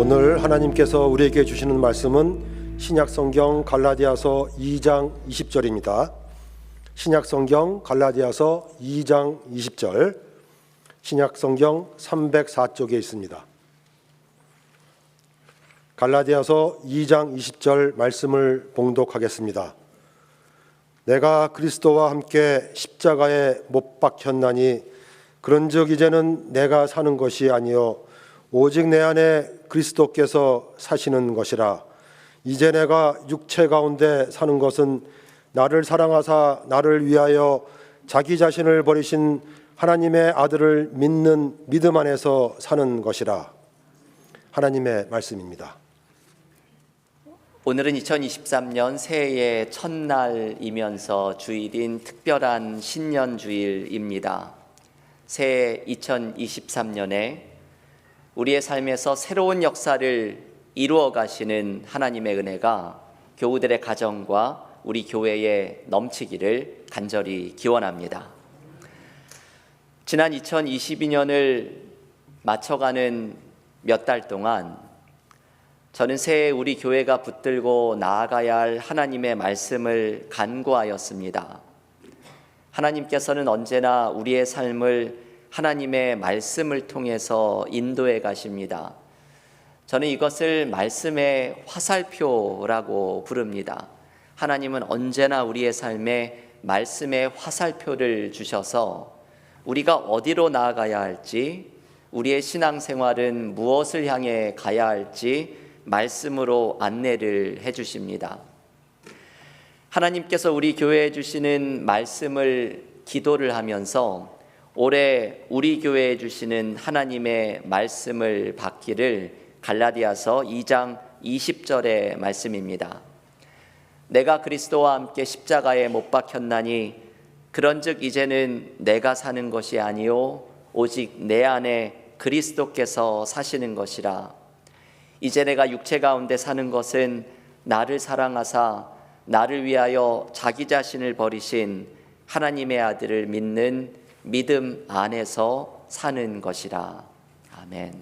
오늘 하나님께서 우리에게 주시는 말씀은 신약성경 갈라디아서 2장 20절입니다. 신약성경 갈라디아서 2장 20절, 신약성경 304쪽에 있습니다. 갈라디아서 2장 20절 말씀을 봉독하겠습니다. 내가 그리스도와 함께 십자가에 못 박혔나니 그런즉 이제는 내가 사는 것이 아니요 오직 내 안에 그리스도께서 사시는 것이라. 이제 내가 육체 가운데 사는 것은 나를 사랑하사 나를 위하여 자기 자신을 버리신 하나님의 아들을 믿는 믿음 안에서 사는 것이라. 하나님의 말씀입니다. 오늘은 2023년 새해의 첫날이면서 주일인 특별한 신년주일입니다. 새해 2023년에 우리의 삶에서 새로운 역사를 이루어 가시는 하나님의 은혜가 교우들의 가정과 우리 교회에 넘치기를 간절히 기원합니다. 지난 2022년을 맞춰가는 몇 달 동안 저는 새해 우리 교회가 붙들고 나아가야 할 하나님의 말씀을 간구하였습니다. 하나님께서는 언제나 우리의 삶을 하나님의 말씀을 통해서 인도해 가십니다. 저는 이것을 말씀의 화살표라고 부릅니다. 하나님은 언제나 우리의 삶에 말씀의 화살표를 주셔서 우리가 어디로 나아가야 할지, 우리의 신앙생활은 무엇을 향해 가야 할지 말씀으로 안내를 해주십니다. 하나님께서 우리 교회에 주시는 말씀을 기도를 하면서 올해 우리 교회에 주시는 하나님의 말씀을 받기를 갈라디아서 2장 20절의 말씀입니다. 내가 그리스도와 함께 십자가에 못 박혔나니 그런즉 이제는 내가 사는 것이 아니요 오직 내 안에 그리스도께서 사시는 것이라. 이제 내가 육체 가운데 사는 것은 나를 사랑하사 나를 위하여 자기 자신을 버리신 하나님의 아들을 믿는 믿음 안에서 사는 것이라. 아멘.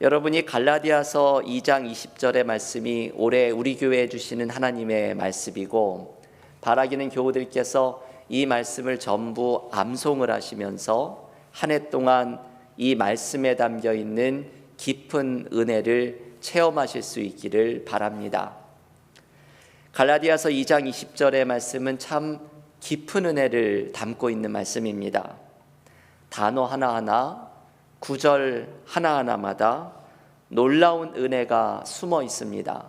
여러분이 갈라디아서 2장 20절의 말씀이 올해 우리 교회에 주시는 하나님의 말씀이고, 바라기는 교우들께서 이 말씀을 전부 암송을 하시면서 한 해 동안 이 말씀에 담겨 있는 깊은 은혜를 체험하실 수 있기를 바랍니다. 갈라디아서 2장 20절의 말씀은 참 깊은 은혜를 담고 있는 말씀입니다. 단어 하나하나, 구절 하나하나마다 놀라운 은혜가 숨어 있습니다.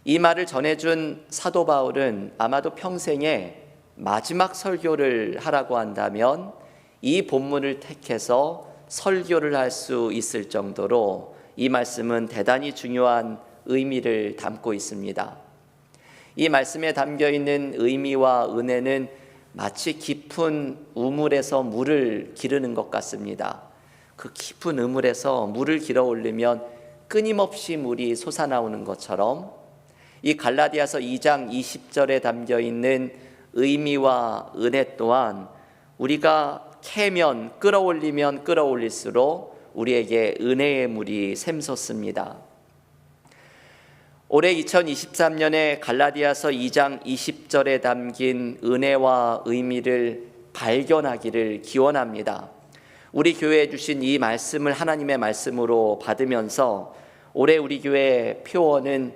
이 말을 전해준 사도 바울은 아마도 평생에 마지막 설교를 하라고 한다면 이 본문을 택해서 설교를 할 수 있을 정도로 이 말씀은 대단히 중요한 의미를 담고 있습니다. 이 말씀에 담겨 있는 의미와 은혜는 마치 깊은 우물에서 물을 기르는 것 같습니다. 그 깊은 우물에서 물을 길어 올리면 끊임없이 물이 솟아나오는 것처럼 이 갈라디아서 2장 20절에 담겨 있는 의미와 은혜 또한 우리가 캐면 끌어올리면 끌어올릴수록 우리에게 은혜의 물이 샘솟습니다. 올해 2023년에 갈라디아서 2장 20절에 담긴 은혜와 의미를 발견하기를 기원합니다. 우리 교회에 주신 이 말씀을 하나님의 말씀으로 받으면서 올해 우리 교회의 표어는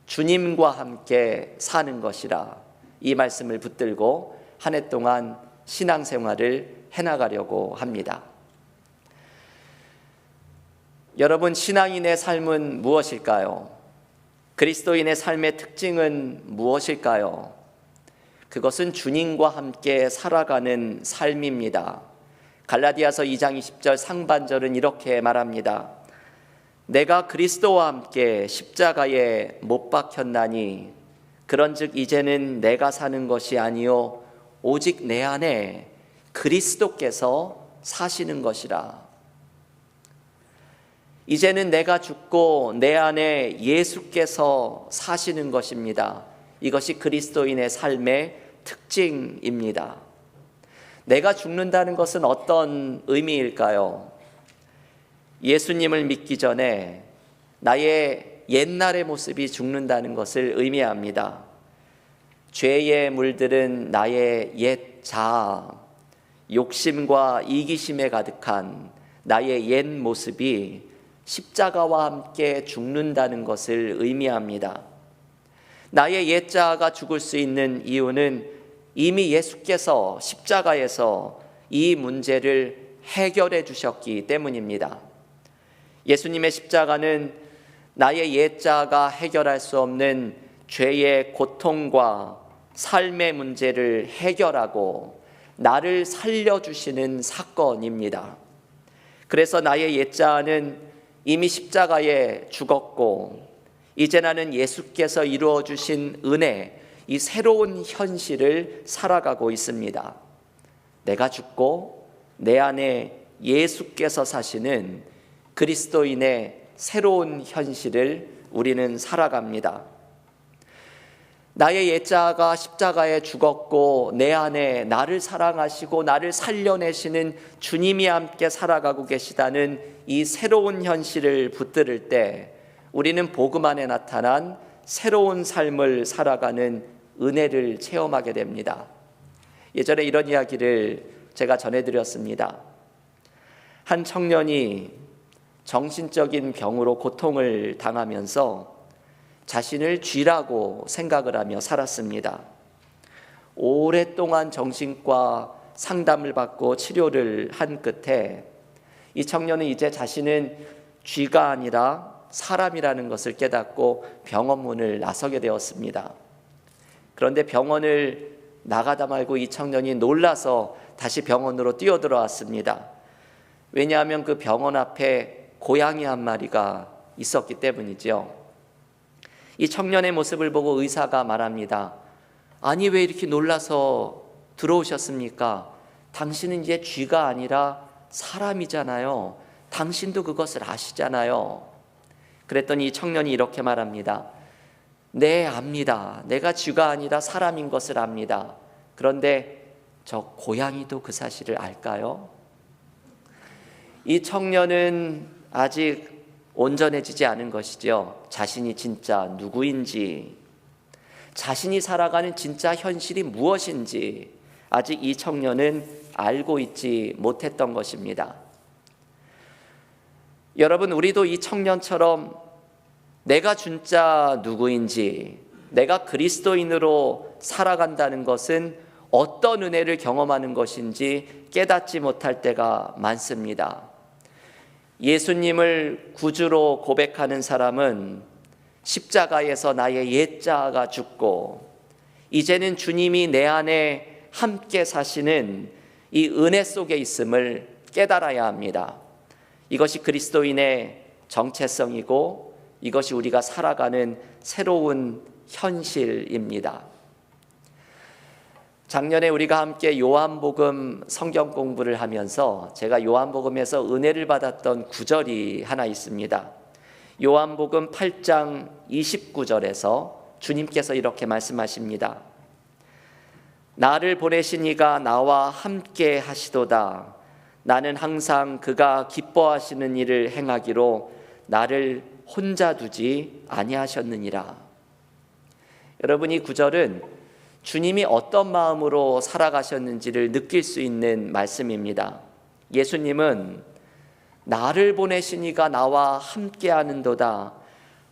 주님과 함께 사는 것이라, 이 말씀을 붙들고 한 해 동안 신앙생활을 해나가려고 합니다. 여러분, 신앙인의 삶은 무엇일까요? 그리스도인의 삶의 특징은 무엇일까요? 그것은 주님과 함께 살아가는 삶입니다. 갈라디아서 2장 20절 상반절은 이렇게 말합니다. 내가 그리스도와 함께 십자가에 못 박혔나니 그런즉 이제는 내가 사는 것이 아니요 오직 내 안에 그리스도께서 사시는 것이라. 이제는 내가 죽고 내 안에 예수께서 사시는 것입니다. 이것이 그리스도인의 삶의 특징입니다. 내가 죽는다는 것은 어떤 의미일까요? 예수님을 믿기 전에 나의 옛날의 모습이 죽는다는 것을 의미합니다. 죄에 물들은 나의 옛 자아, 욕심과 이기심에 가득한 나의 옛 모습이 십자가와 함께 죽는다는 것을 의미합니다. 나의 옛 자아가 죽을 수 있는 이유는 이미 예수께서 십자가에서 이 문제를 해결해 주셨기 때문입니다. 예수님의 십자가는 나의 옛 자아가 해결할 수 없는 죄의 고통과 삶의 문제를 해결하고 나를 살려주시는 사건입니다. 그래서 나의 옛 자아는 이미 십자가에 죽었고 이제 나는 예수께서 이루어 주신 은혜, 이 새로운 현실을 살아가고 있습니다. 내가 죽고 내 안에 예수께서 사시는 그리스도인의 새로운 현실을 우리는 살아갑니다. 나의 옛 자아가 십자가에 죽었고 내 안에 나를 사랑하시고 나를 살려내시는 주님이 함께 살아가고 계시다는 이 새로운 현실을 붙들을 때 우리는 복음 안에 나타난 새로운 삶을 살아가는 은혜를 체험하게 됩니다. 예전에 이런 이야기를 제가 전해드렸습니다. 한 청년이 정신적인 병으로 고통을 당하면서 자신을 쥐라고 생각을 하며 살았습니다. 오랫동안 정신과 상담을 받고 치료를 한 끝에 이 청년은 이제 자신은 쥐가 아니라 사람이라는 것을 깨닫고 병원 문을 나서게 되었습니다. 그런데 병원을 나가다 말고 이 청년이 놀라서 다시 병원으로 뛰어들어왔습니다. 왜냐하면 그 병원 앞에 고양이 한 마리가 있었기 때문이죠. 이 청년의 모습을 보고 의사가 말합니다. 아니, 왜 이렇게 놀라서 들어오셨습니까? 당신은 이제 쥐가 아니라 사람이잖아요. 당신도 그것을 아시잖아요. 그랬더니 이 청년이 이렇게 말합니다. 네, 압니다. 내가 쥐가 아니라 사람인 것을 압니다. 그런데 저 고양이도 그 사실을 알까요? 이 청년은 아직 온전해지지 않은 것이죠. 자신이 진짜 누구인지, 자신이 살아가는 진짜 현실이 무엇인지 아직 이 청년은 알고 있지 못했던 것입니다. 여러분, 우리도 이 청년처럼 내가 진짜 누구인지, 내가 그리스도인으로 살아간다는 것은 어떤 은혜를 경험하는 것인지 깨닫지 못할 때가 많습니다. 예수님을 구주로 고백하는 사람은 십자가에서 나의 옛 자아가 죽고 이제는 주님이 내 안에 함께 사시는 이 은혜 속에 있음을 깨달아야 합니다. 이것이 그리스도인의 정체성이고 이것이 우리가 살아가는 새로운 현실입니다. 작년에 우리가 함께 요한복음 성경 공부를 하면서 제가 요한복음에서 은혜를 받았던 구절이 하나 있습니다. 요한복음 8장 29절에서 주님께서 이렇게 말씀하십니다. 나를 보내신 이가 나와 함께 하시도다. 나는 항상 그가 기뻐하시는 일을 행하기로 나를 혼자 두지 아니하셨느니라. 여러분, 이 구절은 주님이 어떤 마음으로 살아가셨는지를 느낄 수 있는 말씀입니다. 예수님은 나를 보내신 이가 나와 함께하는도다.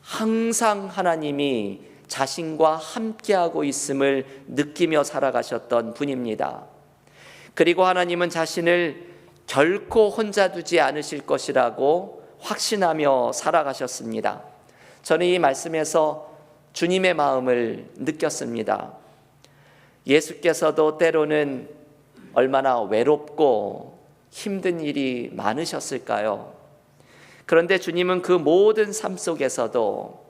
항상 하나님이 자신과 함께하고 있음을 느끼며 살아가셨던 분입니다. 그리고 하나님은 자신을 결코 혼자 두지 않으실 것이라고 확신하며 살아가셨습니다. 저는 이 말씀에서 주님의 마음을 느꼈습니다. 예수께서도 때로는 얼마나 외롭고 힘든 일이 많으셨을까요? 그런데 주님은 그 모든 삶 속에서도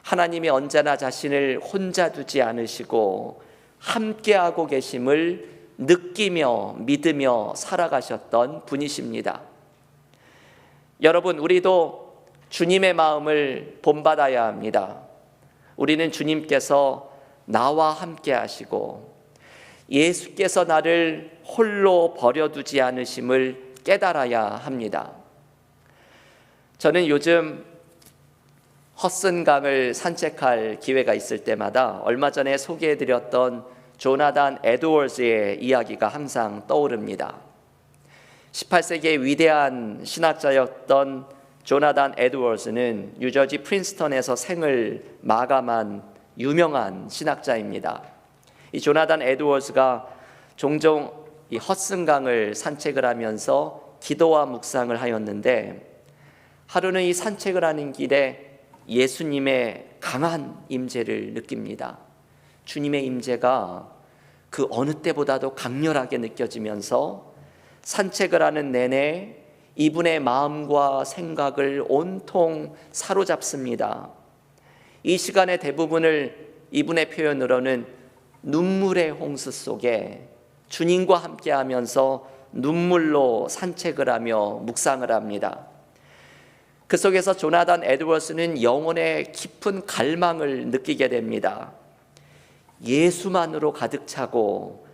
하나님이 언제나 자신을 혼자 두지 않으시고 함께하고 계심을 느끼며 믿으며 살아가셨던 분이십니다. 여러분, 우리도 주님의 마음을 본받아야 합니다. 우리는 주님께서 나와 함께 하시고 예수께서 나를 홀로 버려두지 않으심을 깨달아야 합니다. 저는 요즘 허슨강을 산책할 기회가 있을 때마다 얼마 전에 소개해드렸던 조나단 에드워즈의 이야기가 항상 떠오릅니다. 18세기의 위대한 신학자였던 조나단 에드워즈는 뉴저지 프린스턴에서 생을 마감한 유명한 신학자입니다. 이 조나단 에드워즈가 종종 이 허슨강을 산책을 하면서 기도와 묵상을 하였는데, 하루는 이 산책을 하는 길에 예수님의 강한 임재를 느낍니다. 주님의 임재가 그 어느 때보다도 강렬하게 느껴지면서 산책을 하는 내내 이분의 마음과 생각을 온통 사로잡습니다. 이 시간의 대부분을 이분의 표현으로는 눈물의 홍수 속에 주님과 함께하면서 눈물로 산책을 하며 묵상을 합니다. 그 속에서 조나단 에드워스는 영혼의 깊은 갈망을 느끼게 됩니다. 예수만으로 가득 차고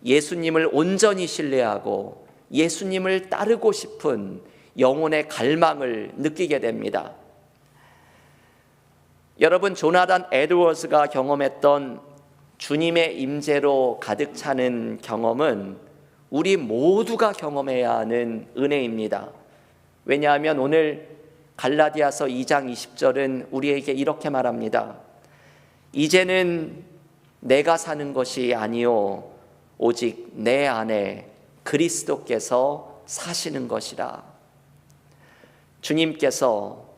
예수님을 온전히 신뢰하고 예수님을 따르고 싶은 영혼의 갈망을 느끼게 됩니다. 여러분, 조나단 에드워스가 경험했던 주님의 임재로 가득 차는 경험은 우리 모두가 경험해야 하는 은혜입니다. 왜냐하면 오늘 갈라디아서 2장 20절은 우리에게 이렇게 말합니다. 이제는 내가 사는 것이 아니요 오직 내 안에 그리스도께서 사시는 것이라. 주님께서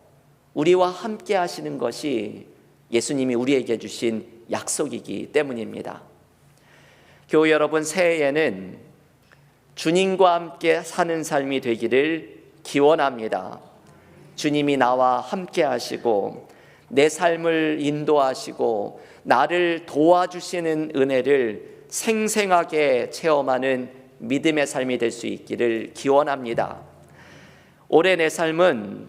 우리와 함께 하시는 것이 예수님이 우리에게 주신 약속이기 때문입니다. 교회 여러분, 새해에는 주님과 함께 사는 삶이 되기를 기원합니다. 주님이 나와 함께 하시고 내 삶을 인도하시고 나를 도와주시는 은혜를 생생하게 체험하는 믿음의 삶이 될 수 있기를 기원합니다. 올해 내 삶은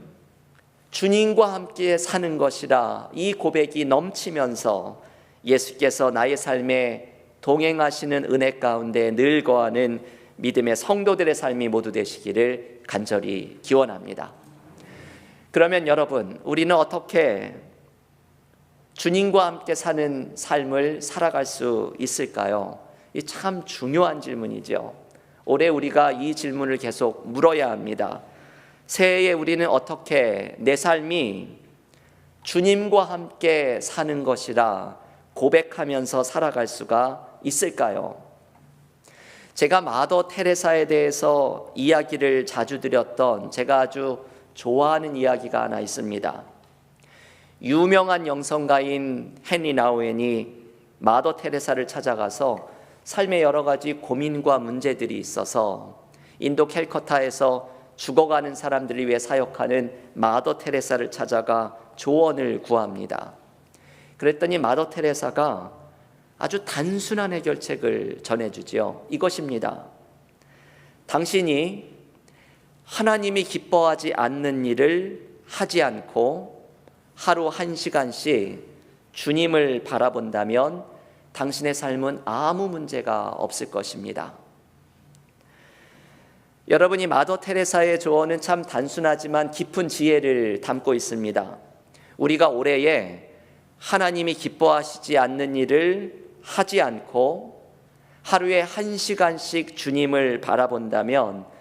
주님과 함께 사는 것이라 이 고백이 넘치면서 예수께서 나의 삶에 동행하시는 은혜 가운데 늘 거하는 믿음의 성도들의 삶이 모두 되시기를 간절히 기원합니다. 그러면 여러분, 우리는 어떻게 주님과 함께 사는 삶을 살아갈 수 있을까요? 이 참 중요한 질문이죠. 올해 우리가 이 질문을 계속 물어야 합니다. 새해에 우리는 어떻게 내 삶이 주님과 함께 사는 것이라 고백하면서 살아갈 수가 있을까요? 제가 마더 테레사에 대해서 이야기를 자주 드렸던 제가 아주 좋아하는 이야기가 하나 있습니다. 유명한 영성가인 헨리 나우엔이 마더 테레사를 찾아가서 삶의 여러 가지 고민과 문제들이 있어서 인도 캘커타에서 죽어가는 사람들을 위해 사역하는 마더 테레사를 찾아가 조언을 구합니다. 그랬더니 마더 테레사가 아주 단순한 해결책을 전해주지요. 이것입니다. 당신이 하나님이 기뻐하지 않는 일을 하지 않고 하루 1시간씩 주님을 바라본다면 당신의 삶은 아무 문제가 없을 것입니다. 여러분이 마더 테레사의 조언은 참 단순하지만 깊은 지혜를 담고 있습니다. 우리가 올해에 하나님이 기뻐하시지 않는 일을 하지 않고 하루에 1시간씩 주님을 바라본다면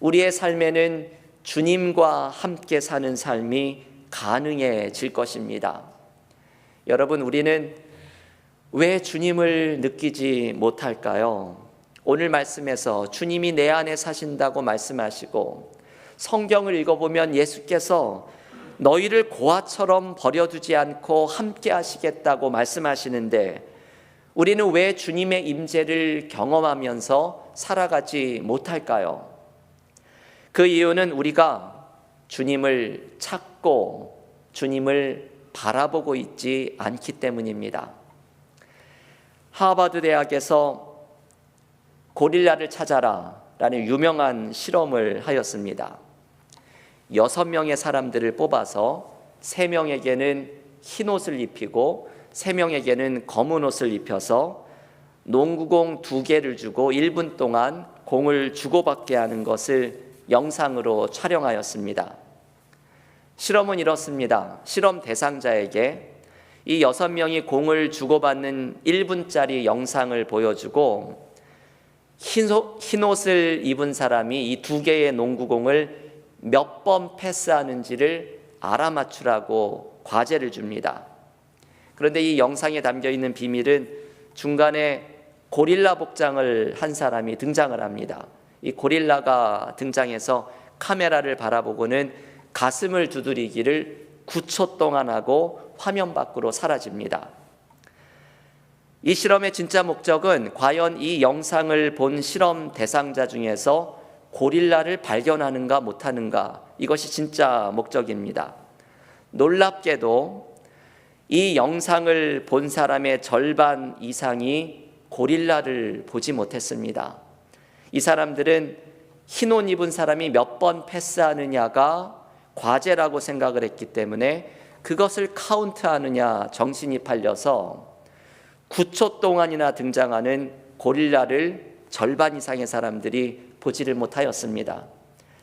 우리의 삶에는 주님과 함께 사는 삶이 가능해질 것입니다. 여러분, 우리는 왜 주님을 느끼지 못할까요? 오늘 말씀에서 주님이 내 안에 사신다고 말씀하시고 성경을 읽어보면 예수께서 너희를 고아처럼 버려두지 않고 함께 하시겠다고 말씀하시는데 우리는 왜 주님의 임재를 경험하면서 살아가지 못할까요? 그 이유는 우리가 주님을 찾고 주님을 바라보고 있지 않기 때문입니다. 하버드 대학에서 고릴라를 찾아라 라는 유명한 실험을 하였습니다. 6명의 사람들을 뽑아서 3명에게는 흰 옷을 입히고 3명에게는 검은 옷을 입혀서 농구공 2개를 주고 1분 동안 공을 주고받게 하는 것을 영상으로 촬영하였습니다. 실험은 이렇습니다. 실험 대상자에게 이 6명이 공을 주고받는 1분짜리 영상을 보여주고 흰 옷을 입은 사람이 이 2개의 농구공을 몇 번 패스하는지를 알아맞추라고 과제를 줍니다. 그런데 이 영상에 담겨있는 비밀은 중간에 고릴라 복장을 한 사람이 등장을 합니다. 이 고릴라가 등장해서 카메라를 바라보고는 가슴을 두드리기를 9초 동안 하고 화면 밖으로 사라집니다. 이 실험의 진짜 목적은 과연 이 영상을 본 실험 대상자 중에서 고릴라를 발견하는가 못하는가, 이것이 진짜 목적입니다. 놀랍게도 이 영상을 본 사람의 절반 이상이 고릴라를 보지 못했습니다. 이 사람들은 흰 옷 입은 사람이 몇 번 패스하느냐가 과제라고 생각을 했기 때문에 그것을 카운트하느냐 정신이 팔려서 9초 동안이나 등장하는 고릴라를 절반 이상의 사람들이 보지를 못하였습니다.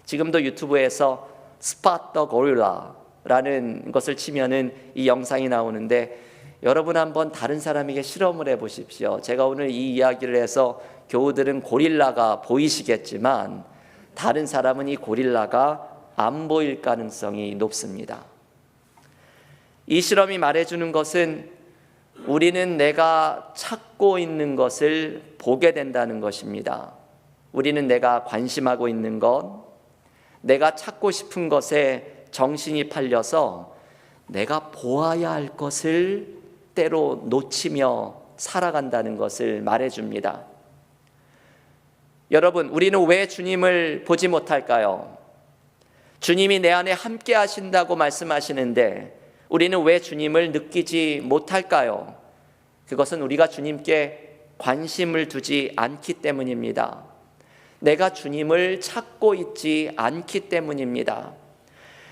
지금도 유튜브에서 Spot the Gorilla라는 것을 치면은 이 영상이 나오는데, 여러분 한번 다른 사람에게 실험을 해보십시오. 제가 오늘 이 이야기를 해서 교우들은 고릴라가 보이시겠지만 다른 사람은 이 고릴라가 안 보일 가능성이 높습니다. 이 실험이 말해주는 것은 우리는 내가 찾고 있는 것을 보게 된다는 것입니다. 우리는 내가 관심하고 있는 것, 내가 찾고 싶은 것에 정신이 팔려서 내가 보아야 할 것을 때로 놓치며 살아간다는 것을 말해줍니다. 여러분, 우리는 왜 주님을 보지 못할까요? 주님이 내 안에 함께 하신다고 말씀하시는데 우리는 왜 주님을 느끼지 못할까요? 그것은 우리가 주님께 관심을 두지 않기 때문입니다. 내가 주님을 찾고 있지 않기 때문입니다.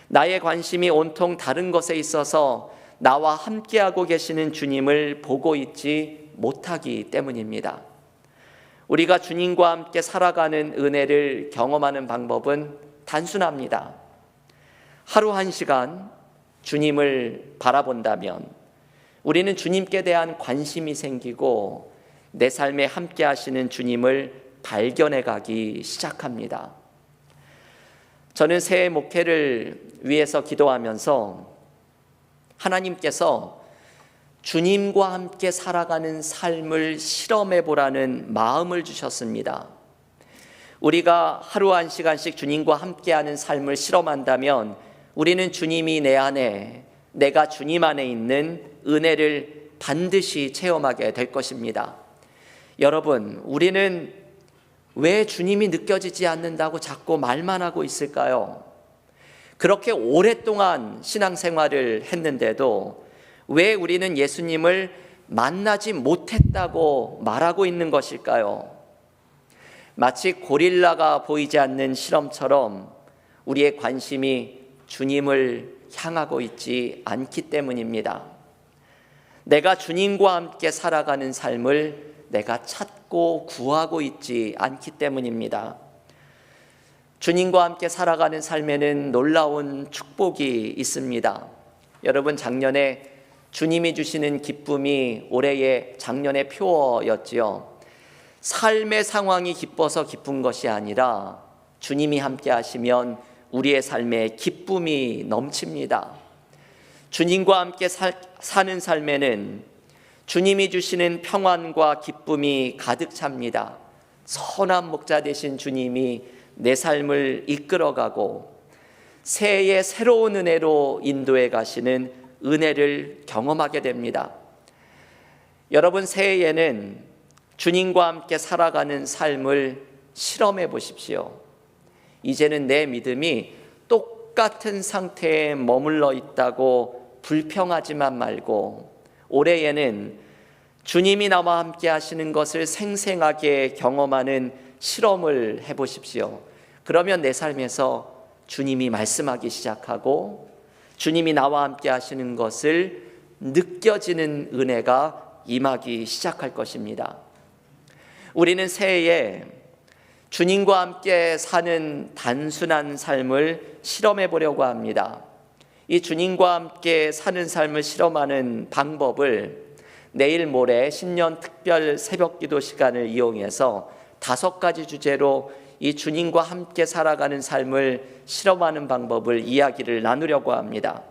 나의 관심이 온통 다른 것에 있어서 나와 함께하고 계시는 주님을 보고 있지 못하기 때문입니다. 우리가 주님과 함께 살아가는 은혜를 경험하는 방법은 단순합니다. 하루 1시간 주님을 바라본다면 우리는 주님께 대한 관심이 생기고 내 삶에 함께 하시는 주님을 발견해 가기 시작합니다. 저는 새해 목회를 위해서 기도하면서 하나님께서 주님과 함께 살아가는 삶을 실험해 보라는 마음을 주셨습니다. 우리가 하루 1시간씩 주님과 함께하는 삶을 실험한다면 우리는 주님이 내 안에, 내가 주님 안에 있는 은혜를 반드시 체험하게 될 것입니다. 여러분, 우리는 왜 주님이 느껴지지 않는다고 자꾸 말만 하고 있을까요? 그렇게 오랫동안 신앙생활을 했는데도 왜 우리는 예수님을 만나지 못했다고 말하고 있는 것일까요? 마치 고릴라가 보이지 않는 실험처럼 우리의 관심이 주님을 향하고 있지 않기 때문입니다. 내가 주님과 함께 살아가는 삶을 내가 찾고 구하고 있지 않기 때문입니다. 주님과 함께 살아가는 삶에는 놀라운 축복이 있습니다. 여러분, 작년에 주님이 주시는 기쁨이 올해의 작년의 표어였지요. 삶의 상황이 기뻐서 기쁜 것이 아니라 주님이 함께 하시면 우리의 삶에 기쁨이 넘칩니다. 주님과 함께 사는 삶에는 주님이 주시는 평안과 기쁨이 가득 찹니다. 선한 목자 되신 주님이 내 삶을 이끌어가고 새해의 새로운 은혜로 인도해 가시는 은혜를 경험하게 됩니다. 여러분, 새해에는 주님과 함께 살아가는 삶을 실험해 보십시오. 이제는 내 믿음이 똑같은 상태에 머물러 있다고 불평하지만 말고 올해에는 주님이 나와 함께 하시는 것을 생생하게 경험하는 실험을 해보십시오. 그러면 내 삶에서 주님이 말씀하기 시작하고 주님이 나와 함께 하시는 것을 느껴지는 은혜가 임하기 시작할 것입니다. 우리는 새해에 주님과 함께 사는 단순한 삶을 실험해 보려고 합니다. 이 주님과 함께 사는 삶을 실험하는 방법을 내일 모레 신년 특별 새벽기도 시간을 이용해서 5가지 주제로 이 주님과 함께 살아가는 삶을 실험하는 방법을 이야기를 나누려고 합니다.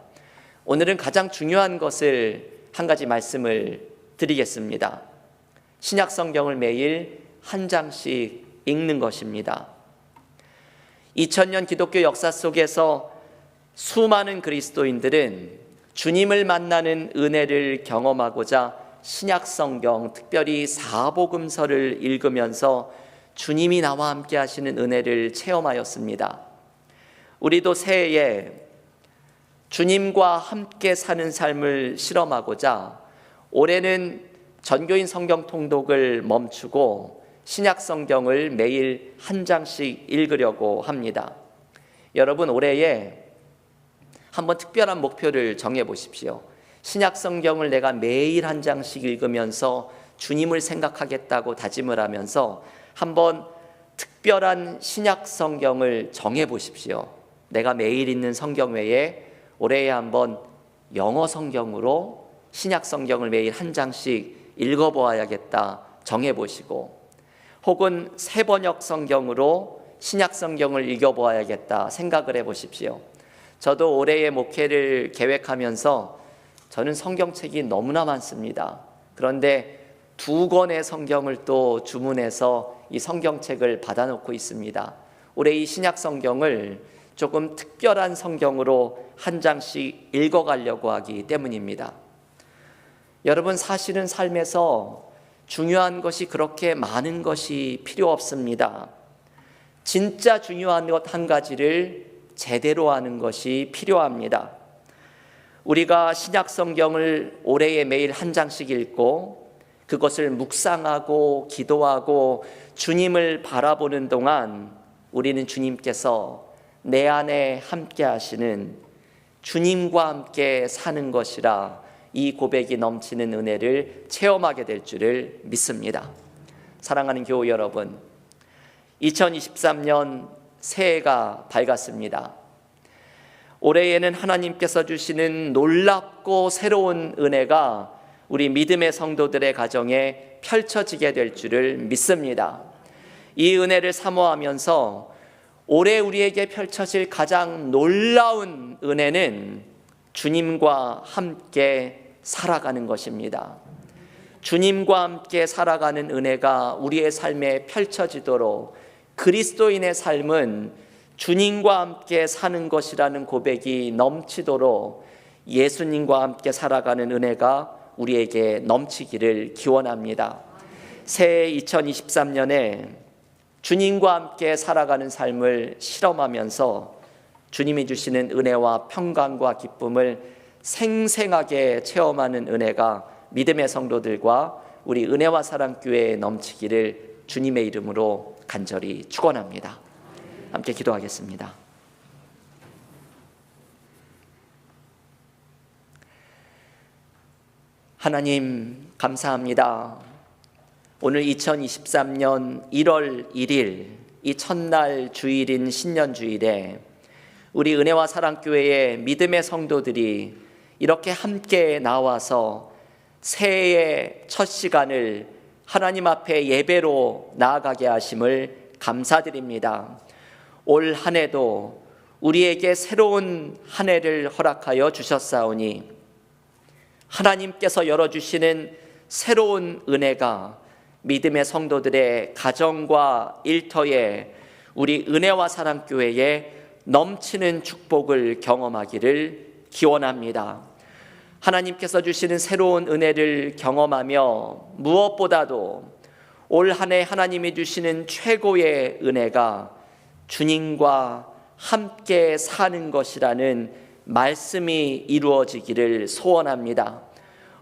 오늘은 가장 중요한 것을 한 가지 말씀을 드리겠습니다. 신약 성경을 매일 한 장씩 읽는 것입니다. 2000년 기독교 역사 속에서 수많은 그리스도인들은 주님을 만나는 은혜를 경험하고자 신약 성경, 특별히 사복음서를 읽으면서 주님이 나와 함께 하시는 은혜를 체험하였습니다. 우리도 새해에 주님과 함께 사는 삶을 실험하고자 올해는 전교인 성경 통독을 멈추고 신약 성경을 매일 한 장씩 읽으려고 합니다. 여러분, 올해에 한번 특별한 목표를 정해 보십시오. 신약 성경을 내가 매일 한 장씩 읽으면서 주님을 생각하겠다고 다짐을 하면서 한번 특별한 신약 성경을 정해 보십시오. 내가 매일 읽는 성경 외에 올해에 한번 영어 성경으로 신약 성경을 매일 한 장씩 읽어보아야겠다 정해 보시고, 혹은 새번역 성경으로 신약 성경을 읽어보아야겠다 생각을 해보십시오. 저도 올해의 목회를 계획하면서 저는 성경책이 너무나 많습니다. 그런데 2권의 성경을 또 주문해서 이 성경책을 받아놓고 있습니다. 올해 이 신약 성경을 조금 특별한 성경으로 한 장씩 읽어가려고 하기 때문입니다. 여러분, 사실은 삶에서 중요한 것이 그렇게 많은 것이 필요 없습니다. 진짜 중요한 것 한 가지를 제대로 하는 것이 필요합니다. 우리가 신약 성경을 올해에 매일 한 장씩 읽고 그것을 묵상하고 기도하고 주님을 바라보는 동안 우리는 주님께서 내 안에 함께 하시는, 주님과 함께 사는 것이라 이 고백이 넘치는 은혜를 체험하게 될 줄을 믿습니다. 사랑하는 교우 여러분, 2023년 새해가 밝았습니다. 올해에는 하나님께서 주시는 놀랍고 새로운 은혜가 우리 믿음의 성도들의 가정에 펼쳐지게 될 줄을 믿습니다. 이 은혜를 사모하면서 올해 우리에게 펼쳐질 가장 놀라운 은혜는 주님과 함께 살아가는 것입니다. 주님과 함께 살아가는 은혜가 우리의 삶에 펼쳐지도록, 그리스도인의 삶은 주님과 함께 사는 것이라는 고백이 넘치도록 예수님과 함께 살아가는 은혜가 우리에게 넘치기를 기원합니다. 새해 2023년에 주님과 함께 살아가는 삶을 실험하면서 주님이 주시는 은혜와 평강과 기쁨을 생생하게 체험하는 은혜가 믿음의 성도들과 우리 은혜와 사랑교회에 넘치기를 주님의 이름으로 간절히 축원합니다. 함께 기도하겠습니다. 하나님, 감사합니다. 오늘 2023년 1월 1일 이 첫날 주일인 신년주일에 우리 은혜와 사랑교회의 믿음의 성도들이 이렇게 함께 나와서 새해의 첫 시간을 하나님 앞에 예배로 나아가게 하심을 감사드립니다. 올 한 해도 우리에게 새로운 한 해를 허락하여 주셨사오니 하나님께서 열어주시는 새로운 은혜가 믿음의 성도들의 가정과 일터에 우리 은혜와 사랑교회에 넘치는 축복을 경험하기를 기원합니다. 하나님께서 주시는 새로운 은혜를 경험하며 무엇보다도 올 한 해 하나님이 주시는 최고의 은혜가 주님과 함께 사는 것이라는 말씀이 이루어지기를 소원합니다.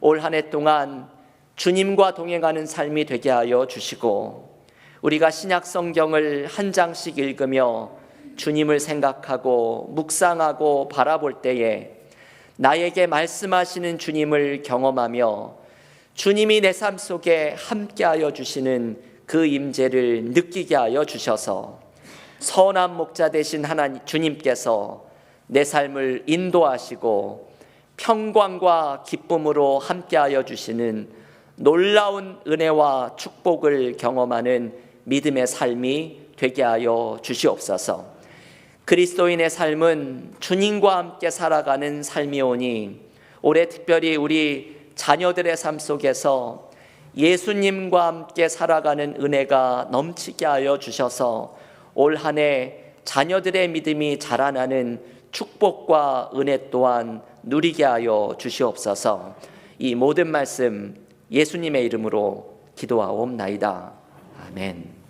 올 한 해 동안 주님과 동행하는 삶이 되게 하여 주시고, 우리가 신약 성경을 한 장씩 읽으며 주님을 생각하고 묵상하고 바라볼 때에 나에게 말씀하시는 주님을 경험하며 주님이 내 삶 속에 함께하여 주시는 그 임재를 느끼게 하여 주셔서 선한 목자 되신 하나님 주님께서 내 삶을 인도하시고 평강과 기쁨으로 함께하여 주시는 놀라운 은혜와 축복을 경험하는 믿음의 삶이 되게 하여 주시옵소서. 그리스도인의 삶은 주님과 함께 살아가는 삶이오니 올해 특별히 우리 자녀들의 삶 속에서 예수님과 함께 살아가는 은혜가 넘치게 하여 주셔서 올 한 해 자녀들의 믿음이 자라나는 축복과 은혜 또한 누리게 하여 주시옵소서. 이 모든 말씀 예수님의 이름으로 기도하옵나이다. 아멘.